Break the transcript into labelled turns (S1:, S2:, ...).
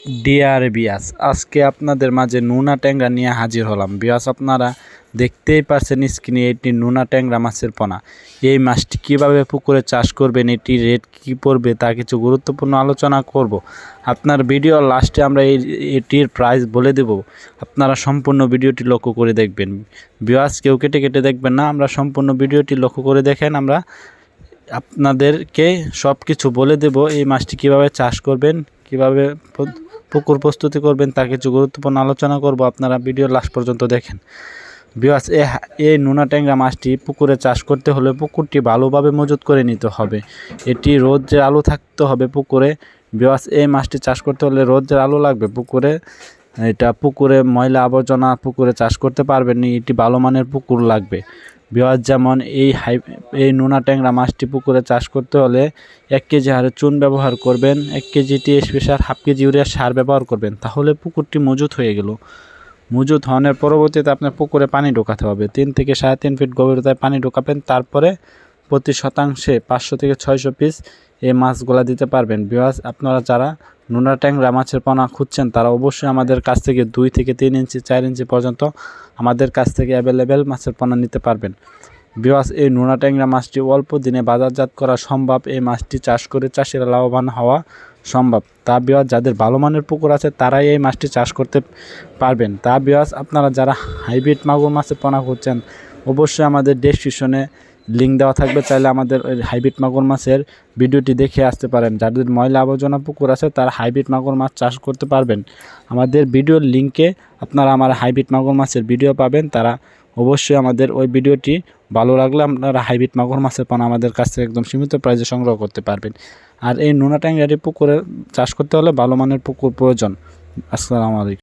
S1: Deer বিয়াস, আজকে আপনাদের মাঝে নোনা ট্যাংরা নিয়ে হাজির হলাম। বিয়াস, আপনারা দেখতেই পাচ্ছেন স্ক্রিনে এটি নোনা ট্যাংরা মাছের পোনা। এই মাছটি কীভাবে পুকুরে চাষ করবেন, এটির রেট কী পড়বে তা কিছু গুরুত্বপূর্ণ আলোচনা করব। আপনার ভিডিওর লাস্টে আমরা এটির প্রাইস বলে দেব, আপনারা সম্পূর্ণ ভিডিওটি লক্ষ্য করে দেখবেন। বিয়াস, কেউ কেটে কেটে দেখবেন না, আমরা সম্পূর্ণ ভিডিওটি লক্ষ্য করে দেখেন। আমরা আপনাদেরকে সব কিছু বলে দেব, এই মাছটি কীভাবে চাষ করবেন, কীভাবে পুকুর প্রস্তুতি করবেন তা কিছু গুরুত্বপূর্ণ আলোচনা করব। আপনারা ভিডিও লাস্ট পর্যন্ত দেখেন। বিয়াস, এই নোনা ট্যাংরা মাছটি পুকুরে চাষ করতে হলে পুকুরটি ভালোভাবে মজুত করে নিতে হবে। এটি রোদের আলো থাকতে হবে পুকুরে। বিয়াস, এই মাছটি চাষ করতে হলে রোদের আলো লাগবে পুকুরে। পুকুরে ময়লা আবর্জনা পুকুরে চাষ করতে পারবেন না, এটি ভালো মানের পুকুর লাগবে। বিয়াস, যেমন এই নোনা ট্যাংরা মাছটি পুকুরে চাষ করতে হলে 1 কেজি হারে চুন ব্যবহার করবেন, 1 কেজি টিএসপি সার, 1/2 কেজি ইউরিয়া সার ব্যবহার করবেন। তাহলে পুকুরটি মজুত হয়ে গেল। মজুত হওয়ার পরবর্তীতে আপনার পুকুরে পানি ঢোকাতে হবে। 3 থেকে 3.5 ফিট গভীরতায় পানি ঢোকাবেন। তারপরে প্রতি শতাংশে 500 থেকে 600 পিস এই মাছগুলা দিতে পারবেন। বিয়াস, আপনারা যারা নোনা ট্যাংরা মাছের পোনা খুঁজছেন তারা অবশ্যই আমাদের কাছ থেকে 2 থেকে 3 ইঞ্চি 4 ইঞ্চি পর্যন্ত আমাদের কাছ থেকে অ্যাভেলেবেল মাছের পোনা নিতে পারবেন। বিয়াস, এই নোনা ট্যাংরা মাছটি অল্প দিনে বাজারজাত করা সম্ভব। এই মাছটি চাষ করে চাষিরা লাভবান হওয়া সম্ভব। তা বিয়াস, যাদের ভালো মানের পুকুর আছে তারাই এই মাছটি চাষ করতে পারবেন। তা বিয়াস, আপনারা যারা হাইব্রিড মাগুর মাছের পোনা খুঁজছেন অবশ্যই আমাদের ডেসক্রিপশনে লিঙ্ক দেওয়া থাকবে, চাইলে আমাদের ওই হাইব্রিড মাগুর মাছের ভিডিওটি দেখে আসতে পারেন। যাদের ময়লা আবর্জনা পুকুর আছে তারা হাইব্রিড মাগুর মাছ চাষ করতে পারবেন। আমাদের ভিডিওর লিঙ্কে আপনারা আমার হাইব্রিড মাগুর মাছের ভিডিও পাবেন। তারা অবশ্যই আমাদের ওই ভিডিওটি ভালো লাগলে আপনারা হাইব্রিড মাগুর মাছের পোনা আমাদের কাছ থেকে একদম সীমিত প্রাইসে সংগ্রহ করতে পারবেন। আর এই নোনা ট্যাংরাটি পুকুরে চাষ করতে হলে ভালো মানের পুকুর প্রয়োজন। আসসালামু আলাইকুম।